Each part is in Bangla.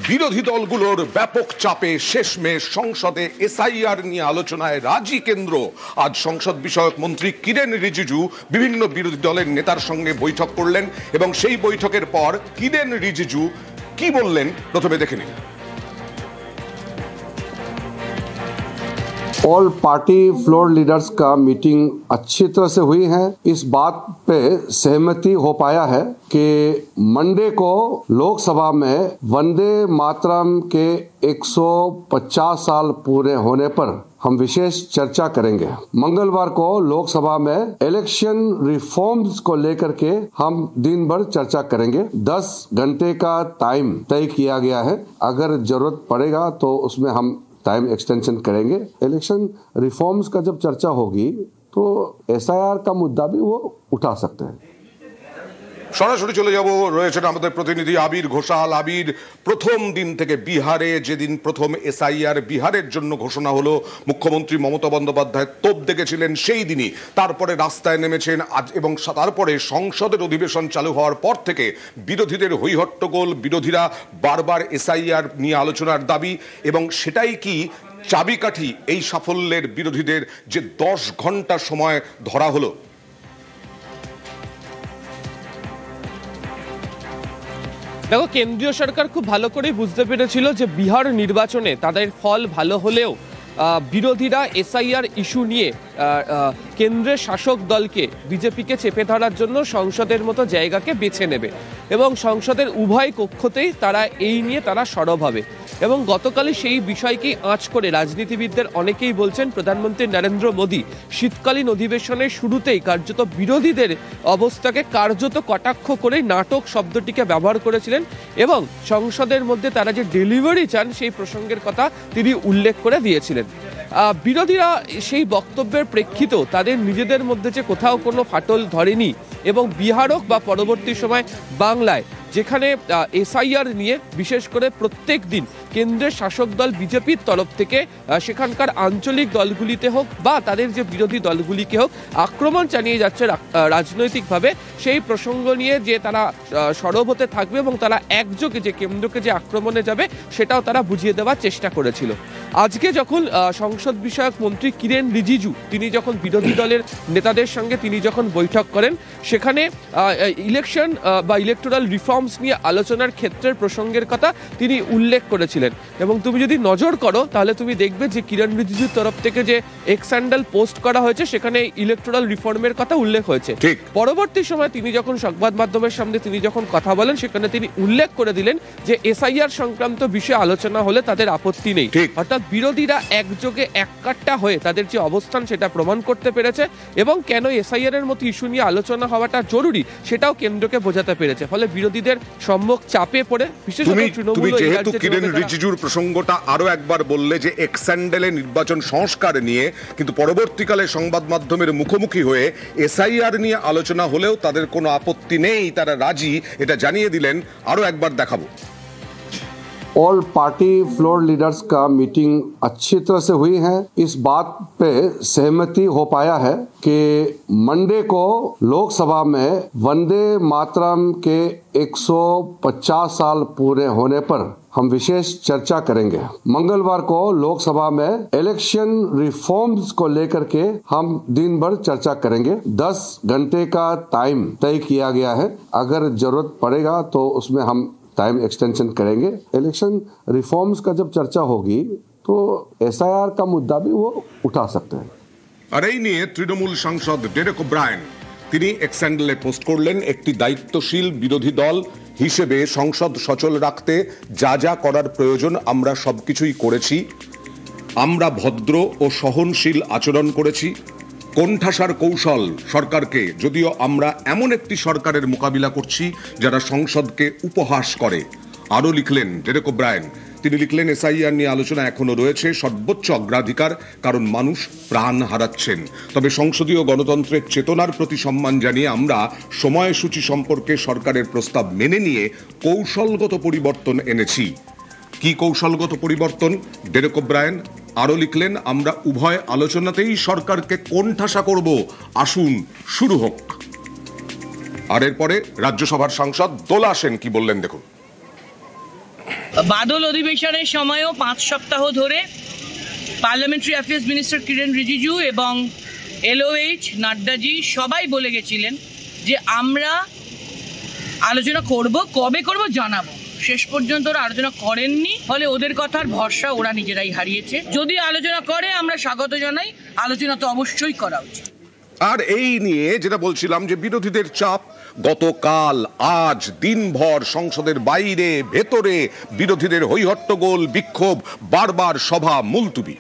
বিরোধী দলগুলোর ব্যাপক চাপে শেষমেশ সংসদে এসআইআর নিয়ে আলোচনায় রাজি কেন্দ্র। আজ সংসদ বিষয়ক মন্ত্রী কিরেন রিজিজু বিভিন্ন বিরোধী দলের নেতার সঙ্গে বৈঠক করলেন এবং সেই বৈঠকের পর কিরেন রিজিজু কি বললেন প্রথমে দেখে নিন। ऑल पार्टी फ्लोर लीडर्स का मीटिंग अच्छी तरह से हुई है। इस बात पे सहमति हो पाया है कि मंडे को लोकसभा में वंदे मातरम के 150 साल पूरे होने पर हम विशेष चर्चा करेंगे। मंगलवार को लोकसभा में इलेक्शन रिफॉर्म्स को लेकर के हम दिन भर चर्चा करेंगे। 10 घंटे का टाइम तय किया गया है। अगर जरूरत पड़ेगा तो उसमें हम टाइम एक्सटेंशन करेंगे। इलेक्शन रिफॉर्म्स का जब चर्चा होगी तो एसआईआर का मुद्दा भी वो उठा सकते हैं। সরাসরি চলে যাব, রয়েছেন আমাদের প্রতিনিধি আবির ঘোষাল। আবির, প্রথম দিন থেকে বিহারে যেদিন প্রথম এসআইআর বিহারের জন্য ঘোষণা হলো, মুখ্যমন্ত্রী মমতা বন্দ্যোপাধ্যায় তোপ দেখেছিলেন সেই দিনই। তারপরে রাস্তায় নেমেছেন আজ এবং তারপরে সংসদের অধিবেশন চালু হওয়ার পর থেকে বিরোধীদের হৈহট্টগোল, বিরোধীরা বারবার এসআইআর নিয়ে আলোচনার দাবি, এবং সেটাই কি চাবিকাঠি এই সাফল্যের বিরোধীদের যে 10 ঘন্টা সময় ধরা হলো? দেখো, কেন্দ্রীয় সরকার খুব ভালো করেই বুঝতে পেরেছিল যে বিহার নির্বাচনে তাদের ফল ভালো হলেও বিরোধীরা এসআইআর ইস্যু নিয়ে কেন্দ্রের শাসক দলকে, বিজেপিকে চেপে ধরার জন্য সংসদের মতো জায়গাকে বেছে নেবে এবং সংসদের উভয় কক্ষতেই তারা এই নিয়ে তারা সরব হবে। এবং গতকালই সেই বিষয়কেই আঁচ করে রাজনীতিবিদদের অনেকেই বলছেন প্রধানমন্ত্রী নরেন্দ্র মোদী শীতকালীন অধিবেশনের শুরুতেই কার্যত বিরোধীদের অবস্থাকে কার্যত কটাক্ষ করে নাটক শব্দটিকে ব্যবহার করেছিলেন এবং সংসদের মধ্যে তারা যে ডেলিভারি চান সেই প্রসঙ্গের কথা তিনি উল্লেখ করে দিয়েছিলেন। বিরোধীরা সেই বক্তব্যের প্রেক্ষিতেও তাদের নিজেদের মধ্যে যে কোথাও কোনো ফাটল ধরেনি এবং বিহার হোক বা পরবর্তী সময় বাংলায়, যেখানে এসআইআর নিয়ে বিশেষ করে প্রত্যেক দিন কেন্দ্রের শাসক দল বিজেপির তরফ থেকে সেখানকার আঞ্চলিক দলগুলিতে হোক বা তাদের যে বিরোধী দলগুলিকে হোক আক্রমণ চালিয়ে যাচ্ছে রাজনৈতিকভাবে, সেই প্রসঙ্গ নিয়ে যে তারা সরব হতে থাকবে এবং তারা একযোগে যে কেন্দ্রকে যে আক্রমণে যাবে সেটাও তারা বুঝিয়ে দেওয়ার চেষ্টা করেছিল। আজকে যখন সংসদ বিষয়ক মন্ত্রী কিরেন রিজিজু তিনি যখন বিরোধী দলের নেতাদের সঙ্গে তিনি যখন বৈঠক করেন, সেখানে ইলেকশন বা ইলেকটোরাল রিফর্মস নিয়ে আলোচনার ক্ষেত্রের প্রসঙ্গের কথা তিনি উল্লেখ করেছিলেন। এবং তুমি যদি নজর করো তাহলে তুমি দেখবে যে কিরেন রিজিজুর তরফ থেকে যে এক্স হ্যান্ডেল পোস্ট করা হয়েছে সেখানে ইলেকটোরাল রিফর্মের কথা উল্লেখ হয়েছে। পরবর্তী সময় তিনি যখন সংবাদ মাধ্যমের সামনে তিনি যখন কথা বলেন সেখানে তিনি উল্লেখ করে দিলেন যে এসআইআর সংক্রান্ত বিষয়ে আলোচনা হলে তাদের আপত্তি নেই। অর্থাৎ বিরোধীরা একযোগে এককাট্টা হয়ে তাদের যে অবস্থান সেটা প্রমাণ করতে পেরেছে এবং কেন এসআইআর এর মতো ইস্যু নিয়ে আলোচনা হওয়াটা জরুরি সেটাও কেন্দ্রকে বোঝাতে পেরেছে। ফলে বিরোধীদের সম্মুখ চাপে পড়ে বিশেষত তৃণমূল রিজিজুর প্রসঙ্গটা আরো একবার বললে যে এক্স হ্যান্ডেলে নির্বাচন সংস্কার নিয়ে, কিন্তু পরবর্তীকালে সংবাদ মাধ্যমের মুখোমুখি হয়ে এসআইআর নিয়ে আলোচনা হলেও তাদের কোনো আপত্তি নেই, তারা রাজি, এটা জানিয়ে দিলেন। আরো একবার দেখাবো। ऑल पार्टी फ्लोर लीडर्स का मीटिंग अच्छी तरह से हुई है। इस बात पे सहमति हो पाया है कि मंडे को लोकसभा में वंदे मातरम के 150 साल पूरे होने पर हम विशेष चर्चा करेंगे। मंगलवार को लोकसभा में इलेक्शन रिफॉर्म्स को लेकर के हम दिन भर चर्चा करेंगे। 10 घंटे का टाइम तय किया गया है। अगर जरूरत पड़ेगा तो उसमें हम टाइम एक्सटेंशन करेंगे। इलेक्शन रिफॉर्म्स का जब चर्चा होगी तो एसआईआर का मुद्दा भी वो उठा सकते हैं। আর এই নিয়ে তৃণমূল সাংসদ ডেরেক ওব্রায়েন তিনি এক্স হ্যান্ডেলে পোস্ট করলেন, একটি দায়িত্বশীল বিরোধী দল হিসেবে সংসদ সচল রাখতে যা যা করার প্রয়োজন আমরা সবকিছুই করেছি। আমরা ভদ্র ও সহনশীল আচরণ করেছি। কোণঠাসার কৌশল সরকারকে, যদিও আমরা এমন একটি সরকারের মোকাবিলা করছি যারা সংসদকে উপহাস করে। আরও লিখলেন ডেরেক ওব্রায়েন, তিনি লিখলেন এসআইআর নিয়ে আলোচনা এখনো রয়েছে সর্বোচ্চ অগ্রাধিকার, কারণ মানুষ প্রাণ হারাচ্ছেন। তবে সংসদীয় গণতন্ত্রের চেতনার প্রতি সম্মান জানিয়ে আমরা সময়সূচি সম্পর্কে সরকারের প্রস্তাব মেনে নিয়ে কৌশলগত পরিবর্তন এনেছি। কি কৌশলগত পরিবর্তন? ডেরেক ওব্রায়েন আরও লিখলেন, আমরা উভয় আলোচনাতেই সরকারকে কোণঠাসা করব, আসুন শুরু হোক। আর এরপরে রাজ্যসভার সাংসদ দোলা সেন কি বললেন দেখুন। বাদল অধিবেশনের সময়ও 5 সপ্তাহ ধরে parliamentary affairs minister Kiren Rijiju এবং LOH নাড্ডাজি সবাই বলে গেছিলেন যে আমরা আলোচনা করব, কবে করব জানাবো। শেষ পর্যন্ত ওরা আলোচনা করেননি, ফলে ওদের কথার ভরসা ওরা নিজেরাই হারিয়েছে। যদি আলোচনা করে আমরা স্বাগত জানাই, আলোচনা তো অবশ্যই করা উচিত। আর এই নিয়ে যেটা বলছিলাম যে বিরোধীদের চাপ, গতকাল আজ দিনভর সংসদের বাইরে ভেতরে বিরোধীদের হৈহট্টগোল, বিক্ষোভ, বারবার সভা মুলতুবি।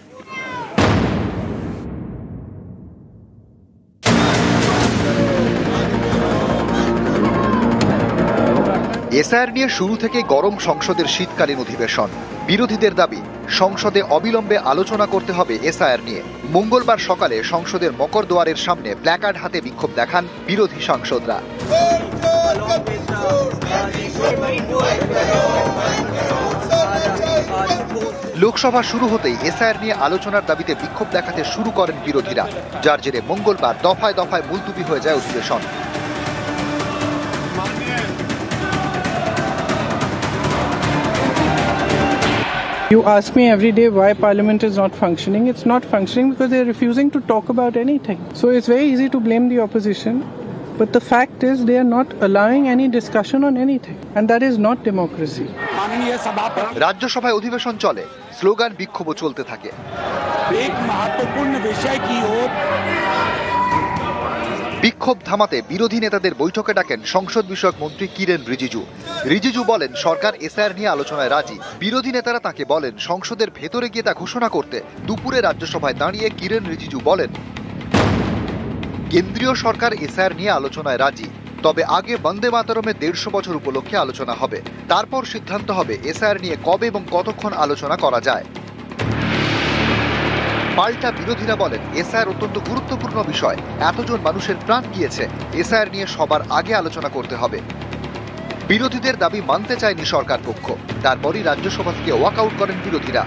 এসআইআর নিয়ে শুরু থেকে গরম সংসদের শীতকালীন অধিবেশন। বিরোধীদের দাবি সংসদে অবিলম্বে আলোচনা করতে হবে এসআইআর নিয়ে। মঙ্গলবার সকালে সংসদের মকরদুয়ারের সামনে প্ল্যাকার্ড হাতে বিক্ষোভ দেখান বিরোধী সাংসদরা। লোকসভা শুরু হতেই এসআইআর নিয়ে আলোচনার দাবিতে বিক্ষোভ দেখাতে শুরু করেন বিরোধীরা, যার জেরে মঙ্গলবার দফায় দফায় মুলতুবি হয়ে যায় অধিবেশন। You ask me every day why Parliament is not functioning. It's not functioning because they're refusing to talk about anything. So it's very easy to blame the opposition. But the fact is they are not allowing any discussion on anything. And that is not democracy. রাজ্যসভায় অধিবেশন চলে, স্লোগান বিক্ষোভও চলতে থাকে। বিক্ষোভ থামাতে বিরোধী নেতাদের বৈঠকে ডাকেন সংসদ বিষয়ক মন্ত্রী কিরেন রিজিজু। রিজিজু বলেন সরকার এসআইআর নিয়ে আলোচনায় রাজি। বিরোধী নেতারা তাকে বলেন সংসদের ভেতরে গিয়ে তা ঘোষণা করতে। দুপুরে রাজ্যসভায় দাঁড়িয়ে কিরেন রিজিজু বলেন কেন্দ্রীয় সরকার এসআইআর নিয়ে আলোচনায় রাজি, তবে আগে বন্দে মাতরমের 150 বছর উপলক্ষে আলোচনা হবে, তারপর সিদ্ধান্ত হবে এসআইআর নিয়ে কবে এবং কতক্ষণ আলোচনা করা যায়। পাল্টা বিরোধীরা বলেন এসআইআর অত্যন্ত গুরুত্বপূর্ণ বিষয়, এতজন মানুষের প্রাণ গিয়েছে, এসআইআর নিয়ে সবার আগে আলোচনা করতে হবে। বিরোধীদের দাবি মানতে চায়নি সরকার পক্ষ, তারপরই রাজ্যসভা থেকে ওয়াকআউট করেন বিরোধীরা।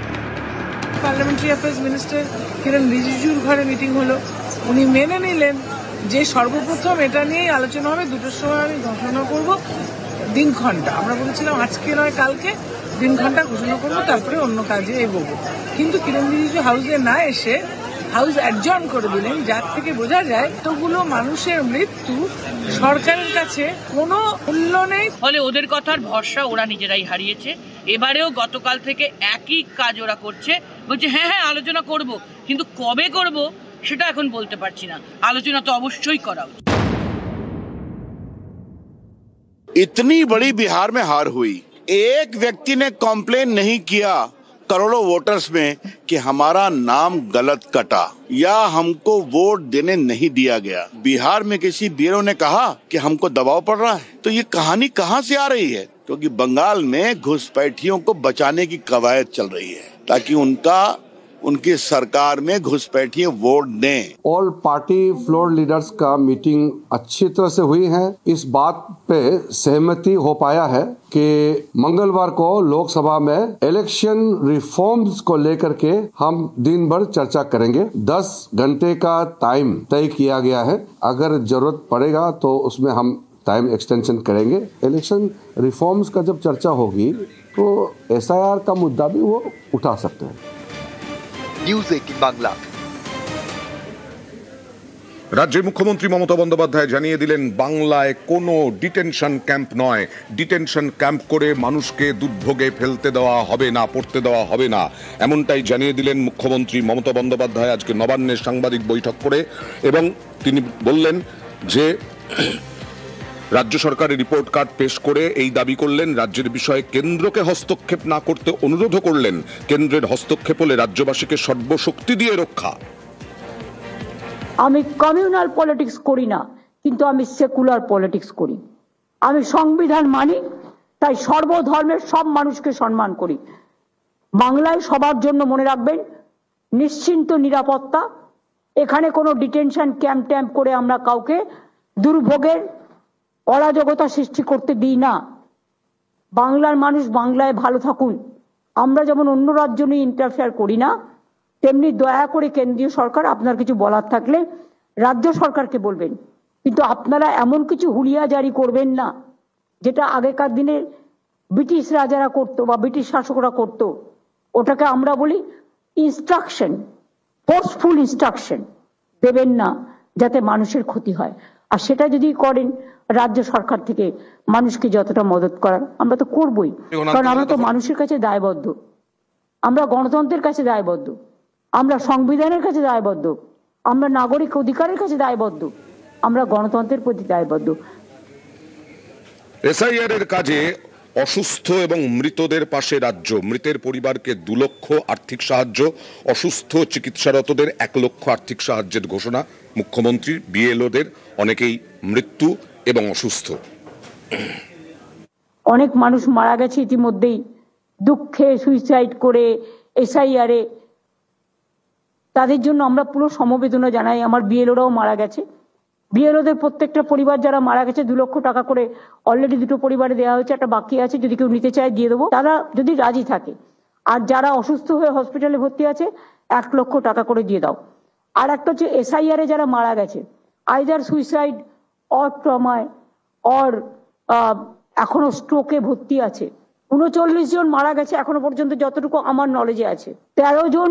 পার্লামেন্টারি অ্যাফেয়ার্স মিনিস্টার কিরেন রিজিজুর ঘরে মিটিং হলো, উনি মেনে নিলেন যে সর্বপ্রথম এটা নিয়েই আলোচনা হবে, 2টোর সময় আমি ঘোষণা করব দিনক্ষণটা। আমরা বলেছিলাম আজকে নয় কালকে দিনক্ষণটা ঘোষণা করবো, তারপরে অন্য কাজে এগোবো। কিন্তু কিরেন রিজিজু হাউসে না এসে হাউস অ্যাডজর্ন করে দিলেন, যার থেকে বোঝা যায় এতগুলো মানুষের মৃত্যু সরকারের কাছে কোনো মূল্য নেই। ফলে ওদের কথার ভরসা ওরা নিজেরাই হারিয়েছে। এবারেও গতকাল থেকে একই কাজ ওরা করছে, বলছে হ্যাঁ হ্যাঁ আলোচনা করব, কিন্তু কবে করব সেটা এখন বলতে পারছি না। আলোচনা তো অবশ্যই করা উচিত। इतनी बड़ी बिहार में हार हुई, एक व्यक्ति ने कॉम्प्लेन नहीं किया करोड़ों वोटर्स में कि हमारा नाम गलत कटा या हमको वोट देने नहीं दिया गया। बिहार में किसी बीरो ने कहा कि हमको दबाव पड़ रहा है, तो ये कहानी कहां से आ रही है? क्योंकि बंगाल में घुसपैठियों को बचाने की कवायद चल रही है ताकि उनकी सरकार में घुसपैठिए वोट दें। ऑल पार्टी फ्लोर लीडर्स का मीटिंग अच्छी तरह से हुई है। इस बात पे सहमति हो पाया है कि मंगलवार को लोकसभा में इलेक्शन रिफॉर्म्स को लेकर के हम दिन भर चर्चा करेंगे। 10 घंटे का टाइम तय किया गया है, अगर जरूरत पड़ेगा तो उसमें हम टाइम एक्सटेंशन करेंगे। इलेक्शन रिफॉर्म्स का जब चर्चा होगी तो एसआईआर का मुद्दा भी वो उठा सकते हैं। নিউজ 18 বাংলা। রাজ্যের মুখ্যমন্ত্রী মমতা বন্দ্যোপাধ্যায় জানিয়ে দিলেন বাংলায় কোনো ডিটেনশন ক্যাম্প নয়, ডিটেনশন ক্যাম্প করে মানুষকে দুর্ভোগে ফেলতে দেওয়া হবে না, পড়তে দেওয়া হবে না, এমনটাই জানিয়ে দিলেন মুখ্যমন্ত্রী মমতা বন্দ্যোপাধ্যায় আজকে নবান্নের সাংবাদিক বৈঠক করে। এবং তিনি বললেন যে রাজ্য সরকারের রিপোর্ট কার্ড পেশ করে এই দাবি করলেন, রাজ্যের বিষয়ে কেন্দ্রকে হস্তক্ষেপ না করতে অনুরোধ করলেন। কেন্দ্রের হস্তক্ষেপ হলে রাজ্যবাসীকে সর্বশক্তি দিয়ে রক্ষা। আমি কমিউনাল পলিটিক্স করি না, কিন্তু আমি সেকুলার পলিটিক্স করি। আমি সংবিধান মানি, তাই সর্বধর্মের সব মানুষকে সম্মান করি। বাংলায় সবার জন্য মনে রাখবেন নিশ্চিন্ত নিরাপত্তা, এখানে কোনো ডিটেনশন ক্যাম্প ট্যাম্প করে আমরা কাউকে দুর্ভোগের অরাজকতা সৃষ্টি করতে দিই না। বাংলার মানুষ বাংলায় ভালো থাকুন। আমরা যেমন অন্য রাজ্য নিয়ে ইন্টারফেয়ার করি না, তেমনি দয়া করে কেন্দ্রীয় সরকার আপনার কিছু বলার থাকলে রাজ্য সরকারকে বলবেন, কিন্তু আপনারা এমন কিছু হুলিয়া জারি করবেন না যেটা আগেকার দিনে ব্রিটিশ রাজারা করতো বা ব্রিটিশ শাসকরা করতো, ওটাকে আমরা বলি ইনস্ট্রাকশন, ফোর্সফুল ইনস্ট্রাকশন দেবেন না যাতে মানুষের ক্ষতি হয়। আর সেটা যদি করেন রাজ্য সরকার থেকে মানুষকে যতটা মদত করার, আমরা তো করবই, কারণ আমরা তো মানুষের কাছে দায়বদ্ধ, আমরা গণতন্ত্রের কাছে দায়বদ্ধ, আমরা সংবিধানের কাছে দায়বদ্ধ, আমরা নাগরিক অধিকারের কাছে দায়বদ্ধ, আমরা গণতন্ত্রের প্রতি দায়বদ্ধ। এসআইআর এর কাজে অসুস্থ এবং মৃতদের পাশে রাজ্য, মৃতের পরিবারকে 2 লক্ষ আর্থিক সাহায্য, অসুস্থ চিকিৎসারতদের 1 লক্ষ আর্থিক সাহায্যের ঘোষণা মুখ্যমন্ত্রী। বিএলওদের অনেকেই মৃত্যু এবং অসুস্থ। অনেক মানুষ মারা গেছে ইতিমধ্যেই, দুঃখে সুইসাইড করে এসআইআর এ, তাদের জন্য আমরা পুরো সমবেদনা জানাই। আমার বিএলওরাও মারা গেছে, বিএলওদের প্রত্যেকটা পরিবার যারা মারা গেছে 2 লক্ষ টাকা করে অলরেডি 2টো পরিবারে দেওয়া হয়েছে, একটা বাকি আছে, যদি কেউ নিতে চায় দিয়ে দেবো, তারা যদি রাজি থাকে। আর যারা অসুস্থ হয়ে হসপিটালে ভর্তি আছে 1 লক্ষ টাকা করে দিয়ে দাও। আর একটা হচ্ছে এসআইআর এ যারা মারা গেছে আইদার সুইসাইড অর ট্রমায় অর এখনো স্ট্রোকে ভর্তি আছে, 39 জন মারা গেছে এখনো পর্যন্ত যতটুকু আমার নলেজে আছে। 13 জন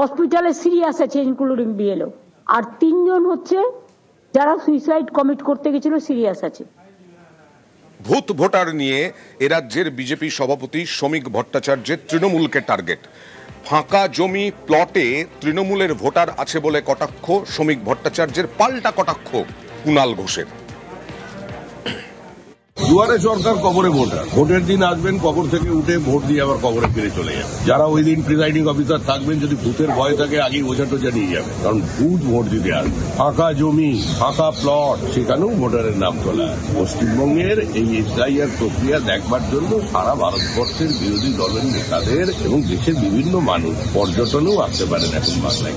হসপিটালে সিরিয়াস আছে ইনক্লুডিং বিএলও, আর 3 জন হচ্ছে যারা সুইসাইড কমিট করতে গেছিল সিরিয়াস আছে। ভূত ভোটার নিয়ে এ রাজ্যের বিজেপি সভাপতি শ্রমিক ভট্টাচার্যের তৃণমূলকে টার্গেট। ফাঁকা জমি প্লটে তৃণমূলের ভোটার আছে বলে কটাক্ষ শ্রমিক ভট্টাচার্যের, পাল্টা কটাক্ষ কুণাল ঘোষের। দুয়ারে সরকার কবরে ভোটার, ভোটের দিন আসবেন, কবর থেকে উঠে ভোট দিয়ে আবার কবরে ফিরে চলে যাবে। যারা ওই দিন প্রিসাইডিং অফিসার থাকবেন, যদি ভূতের ভয় থাকে আগেই ওঝা টোঝা নিয়ে যাবে, কারণ ভূত ভোট দিতে আসবে। ফাঁকা জমি, ফাঁকা প্লট, সেখানেও ভোটারের নাম তোলা। পশ্চিমবঙ্গের এই এসআইআর প্রক্রিয়া দেখবার জন্য সারা ভারতবর্ষের বিরোধী দলের নেতাদের এবং দেশের বিভিন্ন মানুষ পর্যটনেও আসতে পারেন এখন বাংলায়।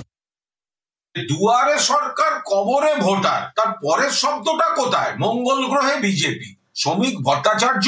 দুয়ারে সরকার কবরে ভোটার, তার পরের শব্দটা কোথায়? মঙ্গল গ্রহে বিজেপি। শ্রমিক ভট্টাচার্য,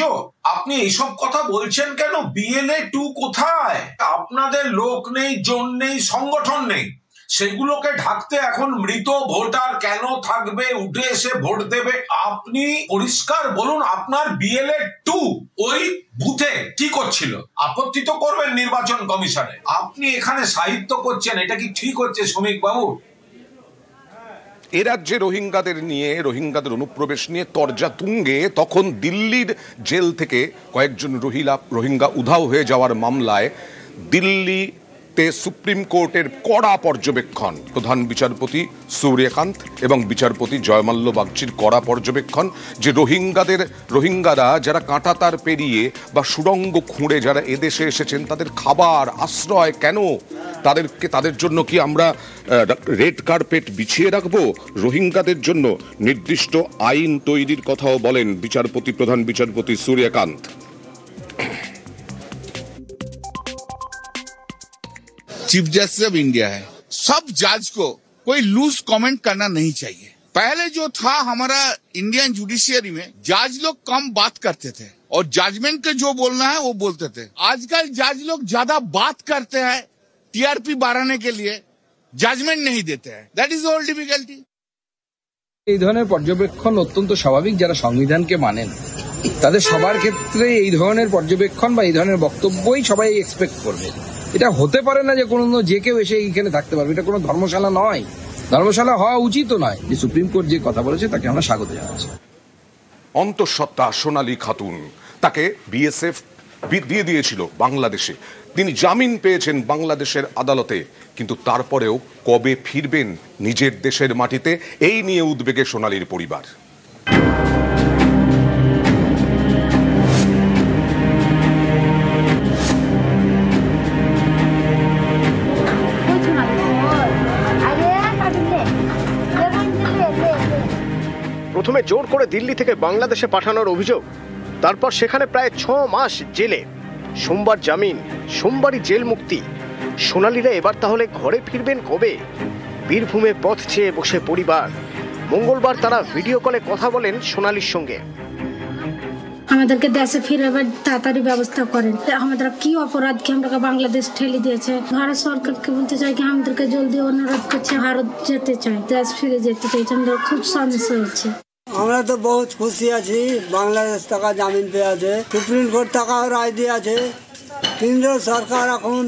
আপনি এইসব কথা বলছেন কেন? বিএলএ 2 কোথায়? আপনাদের লোক নেই, জন নেই, সংগঠন নেই, সেগুলোকে ঢাকতে এখন মৃত ভোটার কেন থাকবে, উঠে এসে ভোট দেবে। আপনি পরিষ্কার বলুন, আপনার বিএলএ 2 ওই বুথে কি করছিল? আপত্তি তো করবেন নির্বাচন কমিশনে। আপনি এখানে সাহিত্য করছেন, এটা কি ঠিক হচ্ছে শ্রমিক বাবু? এ রাজ্যে রোহিঙ্গাদের নিয়ে, রোহিঙ্গাদের অনুপ্রবেশ নিয়ে তরজা তুঙ্গে, তখন দিল্লির জেল থেকে কয়েকজন রোহিঙ্গা উধাও হয়ে যাওয়ার মামলায় দিল্লিতে সুপ্রিম কোর্টের কড়া পর্যবেক্ষণ, প্রধান বিচারপতি সূর্যকান্ত এবং বিচারপতি জয়মাল্য বাগচির কড়া পর্যবেক্ষণ, যে রোহিঙ্গারা যারা কাঁটাতার পেরিয়ে বা সুড়ঙ্গ খুঁড়ে যারা এদেশে এসেছেন, তাদের খাবার আশ্রয় কেন, তাদের জন্য কি আমরা রেড কার্পেট বিছিয়ে রাখবো? রোহিঙ্গাদের জন্য নির্দিষ্ট আইন তৈরির কথাও বলেন প্রধান বিচারপতি Suryakant. Chief justice of India है, सब जज को कोई लूज कमेंट करना नहीं चाहिए। पहले जो था हमारा इंडियन जुडिशियरी में, जज लोग कम बात करते थे और जजमेंट के जो बोलना है वो बोलते थे। आजकल जज लोग ज्यादा बात करते हैं टीआरपी बढ़ाने के लिए, जजमेंट नहीं देते हैं। That is all difficulty. এই ধরনের পর্যবেক্ষণ অত্যন্ত স্বাভাবিক। যারা সংবিধানকে মানেন তাদের সবার ক্ষেত্রে এই ধরনের পর্যবেক্ষণ বা এই ধরনের বক্তব্যই সবাই এক্সপেক্ট করবে। এটা হতে পারে না যে কোনো যে কেউ এসে এইখানে থাকতে পারবে। এটা কোনো ধর্মশালা নয়, ধর্মশালা হওয়া উচিতও নয়। যে সুপ্রিম কোর্ট যে কথা বলেছে তাকে আমরা স্বাগত জানাচ্ছি। অন্তঃসত্ত্বা সোনালী খাতুন, তাকে বিএসএফ দিয়ে দিয়েছিল বাংলাদেশে, তিনি জামিন পেয়েছেন বাংলাদেশের আদালতে, কিন্তু তারপরেও কবে ফিরবেন নিজের দেশের মাটিতে, এই নিয়ে উদ্বেগে সোনালীর পরিবার। প্রথমে জোর করে দিল্লি থেকে বাংলাদেশে পাঠানোর অভিযোগ, তারপর সেখানে প্রায় 6 মাস জেলে, সোমবার জামিন, সোমবারই জেল মুক্তি। সোনালীরা এবার তাহলে ঘরে ফিরবেন কবে? বীরভূমে পথ চেয়ে বসে পরিবার। মঙ্গলবার তারা ভিডিও কলে কথা বলেন সোনালীর সঙ্গে। আমাদেরকে দেশে ফিরাবার তাড়াতাড়ি ব্যবস্থা করেন। আমাদের কি অপরাধ কি আমরা বাংলাদেশ ঠেলে দিয়েছে? ভারত সরকারকে বলতে চাই কি আমাদেরকে জলদি অনুরোধ করছে, ভারত যেতে চাই, দেশ ফিরে যেতে চাইছে। আমাদের খুব সমস্যা হচ্ছে। আমরা তো বহুত খুশি আছি, বাংলাদেশ টাকা জামিন পেয়ে আছে, সুপ্রিম কোর্ট টাকাও রায় দিয়ে আছে। কেন্দ্র সরকার এখন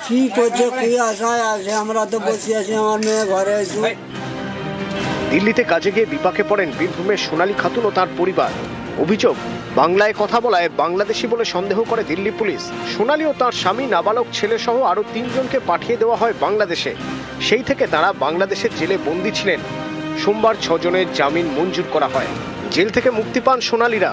কি করছে, কি আশায় আছে, আমরা তো বসে আছি, আমার মেয়ে ঘরে আছি। দিল্লিতে কাজে গিয়ে বিপাকে পড়েন বীরভূমের সোনালী খাতুন ও তার পরিবার। অভিযোগ, বাংলায় কথা বলায় বাংলাদেশি বলে সন্দেহ করে দিল্লি পুলিশ। সোনালী ও তার স্বামী, নাবালক ছেলে সহ আরো 3 জনকে পাঠিয়ে দেওয়া হয় বাংলাদেশে। সেই থেকে তারা বাংলাদেশের জেলে বন্দী ছিলেন। সোমবার 6 জনের জামিন মঞ্জুর করা হয়। জেল থেকে মুক্তি পান সোনালীরা।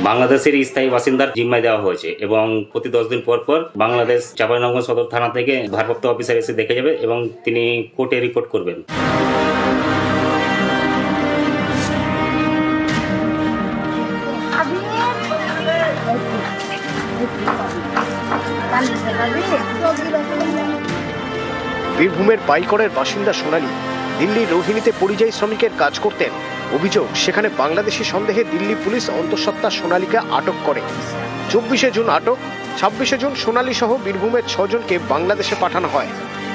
বাংলাদেশের স্থায়ী বাসিন্দার জিম্মায় দেওয়া হয়েছে এবং প্রতি 10 দিন পর পর বাংলাদেশ চাঁপাইনবাবগঞ্জ সদর থানা থেকে ভারপ্রাপ্ত অফিসার এসে দেখে যাবে এবং তিনি কোর্টে রিপোর্ট করবেন। বীরভূমের পাইকরের বাসিন্দা সোনালী দিল্লির রোহিণীতে পরিযায়ী শ্রমিকের কাজ করতেন। অভিযোগ, সেখানে বাংলাদেশি সন্দেহে দিল্লি পুলিশ অন্তঃসত্ত্বা সোনালীকে আটক করে। 24শে জুন আটক, 26শে জুন সোনালী সহ বীরভূমের 6 জনকে বাংলাদেশে পাঠানো হয়।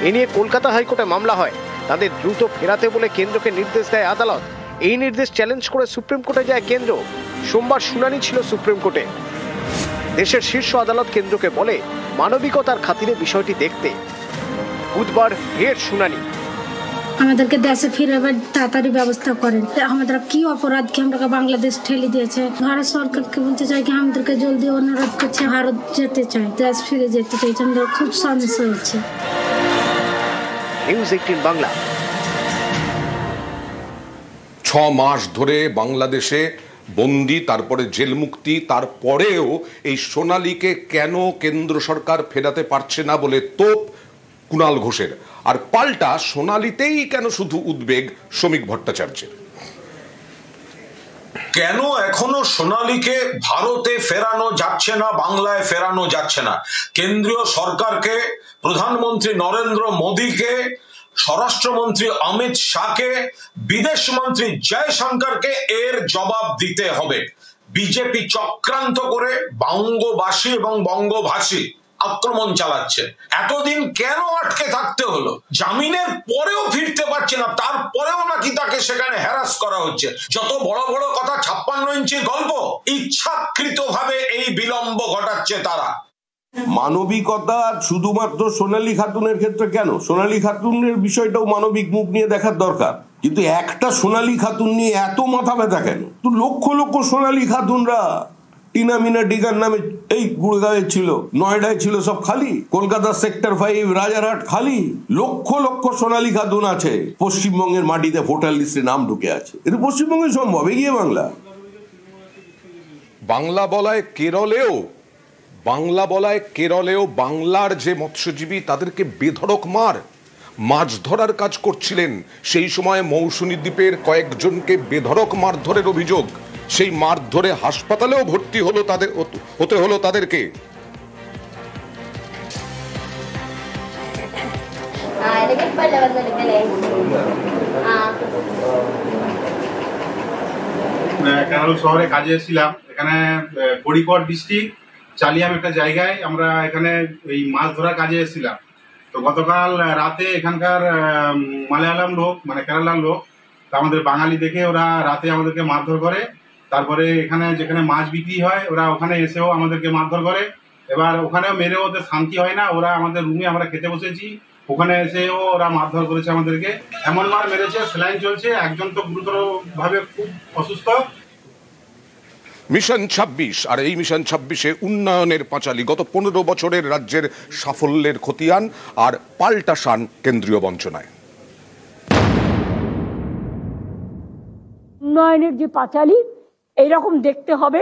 এ নিয়ে কলকাতা হাইকোর্টে মামলা হয়। তাদের দ্রুত ফেরাতে বলে কেন্দ্রকে নির্দেশ দেয় আদালত। এই নির্দেশ চ্যালেঞ্জ করে সুপ্রিম কোর্টে যায় কেন্দ্র। সোমবার শুনানি ছিল সুপ্রিম কোর্টে। দেশের শীর্ষ আদালত কেন্দ্রকে বলে মানবিকতার খাতিরে বিষয়টি দেখতে। বুধবার ফের শুনানি। আমাদেরকে দেশে ফিরাবার তাড়াতাড়ি ব্যবস্থা করেন। আমাদের কি অপরাধকে আমরা বাংলাদেশ ঠেলে দিয়েছে। ভারত সরকারকে বলতে চাই কি আমাদেরকে জলদি অনুরোধ করছে, ভারত যেতে চাই, দেশ ফিরে যেতে চাই। আমাদের খুব সমস্যা হচ্ছে। নিউজ 18 বাংলা। 6 মাস ধরে বাংলাদেশে বন্দি, তারপরে জেল মুক্তি, তারপরেও এই সোনালীকে কেন কেন্দ্র সরকার ফেরাতে পারছে না বলে তোপ কুণাল ঘোষের। আর পাল্টা সোনালীতেই কেন শুধু উদ্বেগ শ্রমিক ভট্টাচার্যের। কেন এখনো সোনালীকে ভারতে ফেরানো যাচ্ছে না, বাংলায় ফেরানো যাচ্ছে না? কেন্দ্রীয় সরকারকে, প্রধানমন্ত্রী নরেন্দ্র মোদীকে, স্বরাষ্ট্রমন্ত্রী অমিত শাহকে, বিদেশ মন্ত্রী জয়শঙ্করকে এর জবাব দিতে হবে। বিজেপি চক্রান্ত করে বঙ্গবাসী এবং বঙ্গভাষী আক্রমণ চালাচ্ছে। এতদিন কেন আটকে থাকতে হলো? জামিনের পরেও ফিরতে পারছে না, তারপরেও নাকি তাকে সেখানে হ্যারাস করা হচ্ছে। যত বড় বড় কথা 56 ইঞ্চির গল্প, ইচ্ছাকৃতভাবে এই বিলম্ব ঘটাচ্ছে তারা। মানবিকতা শুধুমাত্র সোনালী খাতুনের ক্ষেত্রে কেন? সোনালী খাতুনের বিষয়টাও মানবিক মুখ নিয়ে দেখার দরকার, কিন্তু একটা সোনালী খাতুন নিয়ে এত মাথা ব্যথা কেন? তো লক্ষ লক্ষ সোনালী খাতুনরা টিনা মিনা ডিগার নামে এই গুড়গাঁওয়ে ছিল, নয়ডায় ছিল, সব খালি। কলকাতা সেক্টর 5, রাজারহাট খালি। লক্ষ লক্ষ সোনালী খাতুন আছে, পশ্চিমবঙ্গের মাটিতে ভোটার লিস্টে নাম ঢুকে আছে। এটা পশ্চিমবঙ্গে সম্ভব, এগিয়ে বাংলা। বাংলা বলায় কেরলেও বাংলার যে মৎস্যজীবী তাদেরকে বেধড়ক মাছ ধরার কাজ করছিলেন, সেই সময় মৌসুমী দ্বীপের কয়েকজনকে বেধড়ক মারধরের অভিযোগ। সেই মারধরে হাসপাতালেও ভর্তি হতে হলো তাদেরকে। কেরল শহরে কাজে এসেছিলাম। এখানে কোড়িকোড ডিস্ট্রিক্ট চালিয়াম একটা জায়গায় আমরা এখানে এই মাছ ধরার কাজে এসেছিলাম। তো গতকাল রাতে এখানকার মালায়ালাম লোক, মানে কেরালার লোক, আমাদের বাঙালি দেখে ওরা রাতে আমাদেরকে মারধর করে। তারপরে এখানে যেখানে মাছ বিক্রি হয় ওরা ওখানে এসেও আমাদেরকে মারধর করে। এবার ওখানেও মেরেও ওদের শান্তি হয় না। ওরা আমাদের রুমে, আমরা খেতে বসেছি, ওখানে এসেও ওরা মারধর করেছে আমাদেরকে। এমন মার মেরেছে, সেলাইন চলছে, একজন তো গুরুতর ভাবে খুব অসুস্থ। মিশন 26, আর এই মিশন 26-এ উন্নয়নের পাঁচালী। গত 15 বছরের রাজ্যের সাফল্যের খতিয়ান আর পাল্টা শান কেন্দ্রীয় বঞ্চনায়। উন্নয়নের যে পাঁচালী এইরকম দেখতে হবে,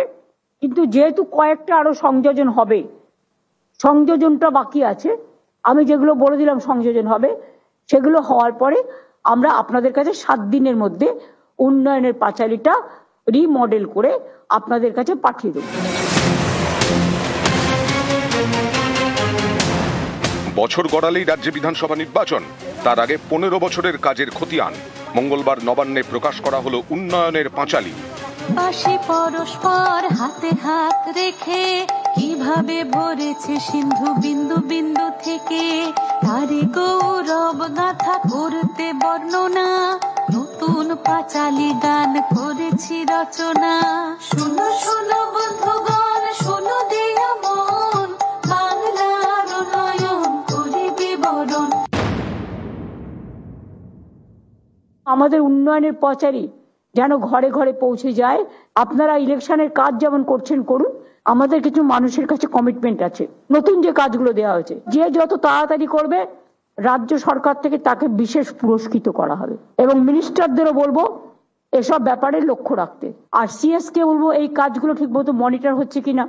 কিন্তু যেহেতু কয়েকটা আরো সংযোজন হবে, সংযোজনটা বাকি আছে। আমি যেগুলো বলে দিলাম সংযোজন হবে, সেগুলো হওয়ার পরে আমরা আপনাদের কাছে 7 দিনের মধ্যে উন্নয়নের পাঁচালীটা রিমডেল করে আপনাদের কাছে পাঠিয়ে দেব। বছর গড়ালেই রাজ্যে বিধানসভা নির্বাচন, তার আগে 15 বছরের কাজের খতিয়ান। মঙ্গলবার নবান্নে প্রকাশ করা হলো উন্নয়নের পাঁচালী। পাশে পরস্পর হাতে হাত রেখে কিভাবে ভরেছে সিন্ধু বিন্দু বিন্দু থেকে তারি গৌরব গাথা করতে বর্ণনা, নতুন পাঁচালী গান করেছি রচনা। শোনো শোনো বন্ধুগণ, শোনো দিয়া মন, বাংলার নয়ন করে বিবরণ। আমাদের উন্নয়নের পচারি যেন ঘরে ঘরে পৌঁছে যায়। আপনারা ইলেকশনের কাজ যেমন করছেন করুন, আমাদের কিছু মানুষের কাছে কমিটমেন্ট আছে। নতুন যে কাজগুলো দেওয়া হয়েছে, যে যত তাড়াতাড়ি করবে রাজ্য সরকার থেকে তাকে বিশেষ পুরস্কৃত করা হবে। এবং মিনিস্টারদেরও বলবো এসব ব্যাপারে লক্ষ্য রাখতে। আর সিএস কে বলবো এই কাজগুলো ঠিকমতো মনিটর হচ্ছে কিনা।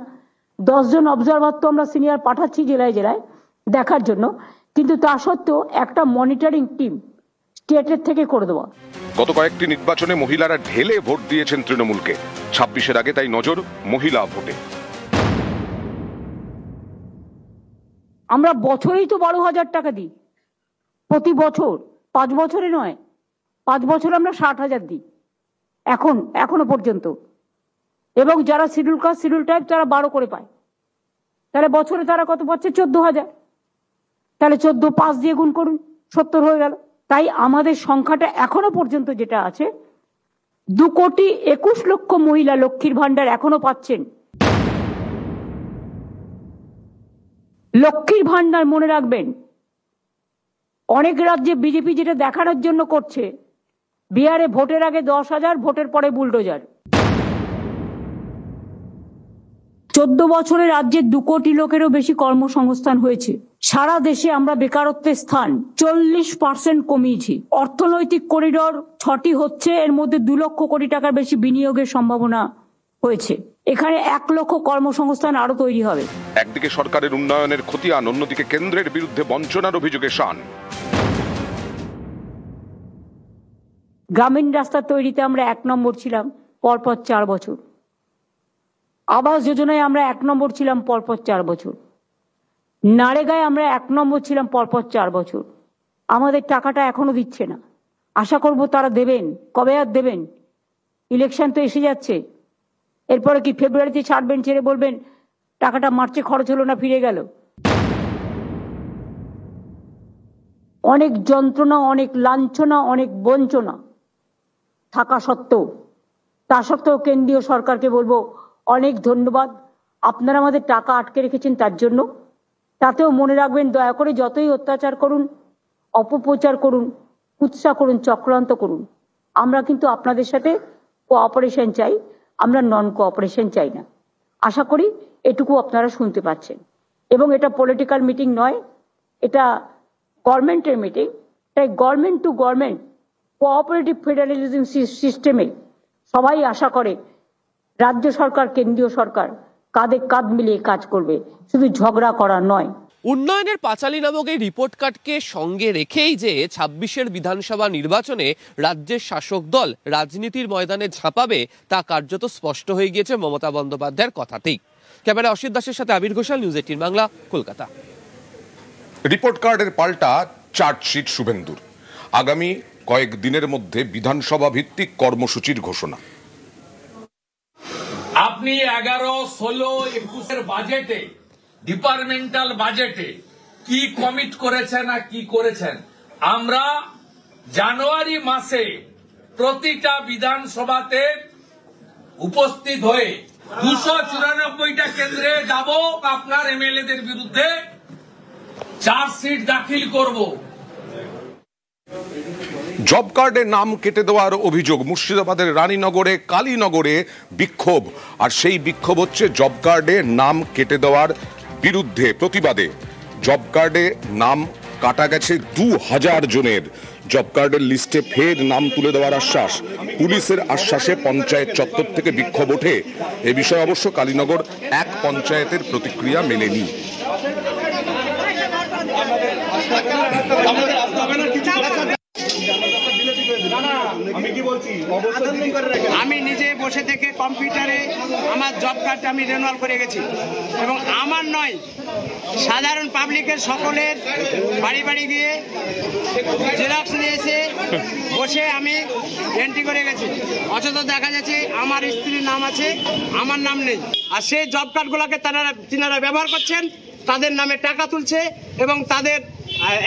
10 জন অবজারভার তো আমরা সিনিয়র পাঠাচ্ছি জেলায় জেলায় দেখার জন্য, কিন্তু তা সত্ত্বেও একটা মনিটরিং টিম স্টেটের থেকে করে দেওয়া। গত কয়েকটি নির্বাচনে মহিলারা ঢেলে ভোট দিয়েছেন তৃণমূলকে। 26-এর আগে তাই নজর মহিলা ভোটে। আমরা বছরেই তো 12,000 টাকা দিই, প্রতি বছর, 5 বছরে নয়, 5 বছর আমরা 60,000 দিই এখনো পর্যন্ত। এবং যারা শিডিউল কাস্ট শিডিউল টাইপ তারা 12 করে পায়, তাহলে বছরে তারা কত পাচ্ছে? 14,000। তাহলে 14 5 দিয়ে গুণ করুন, 70 হয়ে গেল। তাই আমাদের সংখ্যাটা এখনো পর্যন্ত যেটা আছে, 2,21,00,000 মহিলা লক্ষ্মীর ভান্ডার এখনো পাচ্ছেন। লক্ষ্মীর ভান্ডার মনে রাখবেন, অনেক রাজ্যে বিজেপি যেটা দেখানোর জন্য করছে, বিহারে ভোটের আগে 10,000, ভোটের পরে বুলডোজার। 14 বছরে রাজ্যে 2 কোটি লোকেরও বেশি কর্মসংস্থান হয়েছে। সারা দেশে আমরা বেকারত্বের স্থান 40% কমিয়েছি। অর্থনৈতিক করিডোর 6টি হচ্ছে, এর মধ্যে 2 লক্ষ কোটি টাকার বেশি বিনিয়োগের সম্ভাবনা হয়েছে। এখানে 1 লক্ষ কর্মসংস্থান আরো তৈরি হবে। একদিকে সরকারের উন্নয়নের খতিয়ান, অন্যদিকে কেন্দ্রের বিরুদ্ধে বঞ্চনার অভিযোগে শান। গ্রামীণ রাস্তা তৈরিতে আমরা 1 নম্বর ছিলাম পরপর 4 বছর। আবাস যোজনায় আমরা 1 নম্বর ছিলাম পরপর 4 বছর। নারেগায় আমরা 1 নম্বর ছিলাম পরপর 4 বছর। আমাদের টাকাটা এখনো দিচ্ছে না। আশা করব তারা দেবেন। কবে আর দেবেন? ইলেকশন তো এসে যাচ্ছে। এরপরে কি ফেব্রুয়ারিতে ছাড়বেন, ছেড়ে বলবেন টাকাটা মার্চে খরচ হলো না, ফিরে গেল? অনেক যন্ত্রণা, অনেক লাঞ্ছনা, অনেক বঞ্চনা থাকা সত্ত্বেও, তা সত্ত্বেও কেন্দ্রীয় সরকারকে বলবো অনেক ধন্যবাদ। আপনারা আমাদের টাকা আটকে রেখেছেন তার জন্য। তাতেও মনে রাখবেন, দয়া করে যতই অত্যাচার করুন, অপপ্রচার করুন, কুৎসা করুন, চক্রান্ত করুন, আমরা কিন্তু আপনাদের সাথে কোঅপারেশন চাই, আমরা নন কোঅপারেশন চাই না। আশা করি এটুকু আপনারা শুনতে পাচ্ছেন। এবং এটা পলিটিক্যাল মিটিং নয়, এটা গভর্নমেন্টের মিটিং। তাই government to government cooperative federalism সিস্টেমে সবাই আশা করে রাজ্য সরকার কেন্দ্রীয় সরকার কাঁধে কাঁধ মিলিয়ে কাজ করবে, শুধু ঝগড়া করা নয়। উন্নয়নের পাঁচালী নামক এই রিপোর্ট কার্ডকে সঙ্গে রেখেই যে 26-এর বিধানসভা নির্বাচনে রাজ্যের শাসক দল রাজনীতির ময়দানে ঝাঁপাবে তা কার্যত স্পষ্ট হয়ে গিয়েছে মমতা বন্দ্যোপাধ্যায়ের কথাতেই। ক্যামেরা অসিত দাসের সাথে আবির ঘোষাল, নিউজ 18 বাংলা, কলকাতা। রিপোর্ট কার্ডের পাল্টা চার্জশিট শুভেন্দুর। আগামী কয়েকদিনের মধ্যে বিধানসভা ভিত্তিক কর্মসূচির ঘোষণা। আপনি 11, 16, 21 বাজেটে, ডিপার্টমেন্টাল বাজেটে কি কমিট করেছেন আর কি করেছেন? আমরা জানুয়ারি মাসে প্রতিটা বিধানসভাতে উপস্থিত হয়ে 294টা কেন্দ্রে যাব, আপনার এমএলএদের বিরুদ্ধে চার্জশিট দাখিল করব। জব কার্ডে নাম কেটে দেওয়ার অভিযোগ। মুর্শিদাবাদের রানীনগরে, কালীনগরে বিক্ষোভ। আর সেই বিক্ষোভ হচ্ছে জব কার্ডে নাম কেটে দেওয়ার বিরুদ্ধে, প্রতিবাদে। জব কার্ডে নাম কাটা গেছে 2000 জনের। জব কার্ডের লিস্টে ফের নাম তুলে দেওয়ার আশ্বাস। পুলিশের আশ্বাসে পঞ্চায়েত চত্বর থেকে বিক্ষোভ ওঠে। এ বিষয়ে অবশ্য কালীনগর 1 পঞ্চায়েতের প্রতিক্রিয়া মেলেনি। আমি নিজে বসে থেকে কম্পিউটারে আমার জব কার্ডটা আমি রিনিউয়াল করে গেছি, এবং আমার নয়, সাধারণ পাবলিকের সকলের বাড়ি বাড়ি গিয়ে জেরক্স নিয়ে এসে বসে আমি এন্ট্রি করে গেছি। অথচ দেখা যাচ্ছে আমার স্ত্রীর নাম আছে, আমার নাম নেই। আর সেই জব কার্ডগুলোকে তিনারা ব্যবহার করছেন, তাদের নামে টাকা তুলছে এবং তাদের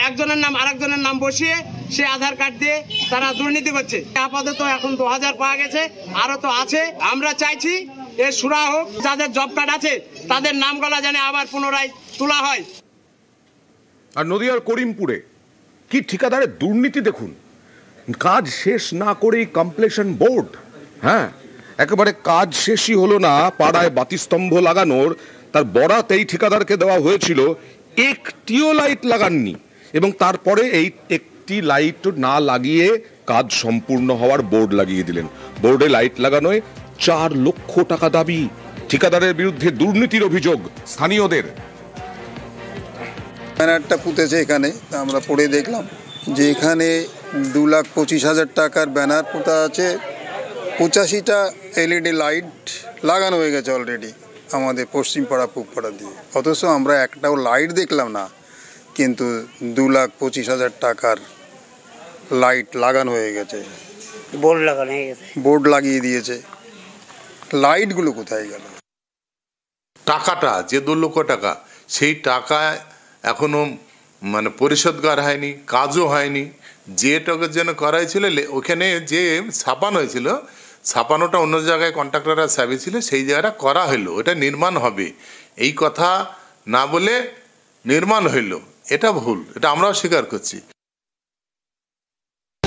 একজনের নাম আরেকজনের নাম বসিয়ে সে আধার কার্ড দিয়ে তারা দুর্নীতি করছে। আপাতত এখন 2000 পাওয়া গেছে, আরো তো আছে। আমরা চাইছি এর সুরা হোক, যাদের জব কার্ড আছে তাদের নামগুলো যেন আবার পুনরায় তোলা হয়। আর নদিয়ার করিমপুরে কি ঠিকাদারের দুর্নীতি দেখুন, কাজ শেষ না করেই কমপ্লিশন বোর্ড। হ্যাঁ, একেবারে কাজ শেষই হলো না, পাড়ায় বাতিস্তম্ভ লাগানোর তার বরাত এই ঠিকাদারকে দেওয়া হয়েছিল, একটিও লাইট লাগাননি এবং তারপরে এই একটি লাইট না লাগিয়ে কাজ সম্পূর্ণ হওয়ার বোর্ড লাগিয়ে দিলেন। বোর্ডে লাইট লাগানোয় 4 লক্ষ টাকা দাবি। ঠিকাদারের বিরুদ্ধে দুর্নীতির অভিযোগ স্থানীয়দের। ব্যানারটা পুঁতেছে এখানে, আমরা পড়ে দেখলাম যে এখানে 2,25,000 টাকার ব্যানার পোতা আছে, 85টা LED লাইট লাগানো হয়ে গেছে অলরেডি আমাদের পশ্চিম পাড়া পূব পাড়া দিয়ে, অথচ আমরা একটাও লাইট দেখলাম না। কিন্তু 2,25,000 টাকার লাইট লাগানো হয়ে গেছে, বোর্ড লাগিয়ে দিয়েছে, লাইটগুলো কোথায় গেল? টাকাটা যে 2 লক্ষ টাকা, সেই টাকা এখনো মানে পরিশোধ করা হয়নি, কাজও হয়নি। যেটাকে যেন করা হয়েছিল ওখানে যে ছাপানো হয়েছিল, ছাপানোটা অন্য জায়গায় কন্ট্রাক্টররা ছাপিয়েছিল, সেই জায়গাটা করা হলো, এটা নির্মাণ হবে এই কথা না বলে নির্মাণ হইল, এটা ভুল, এটা আমরাও স্বীকার করছি।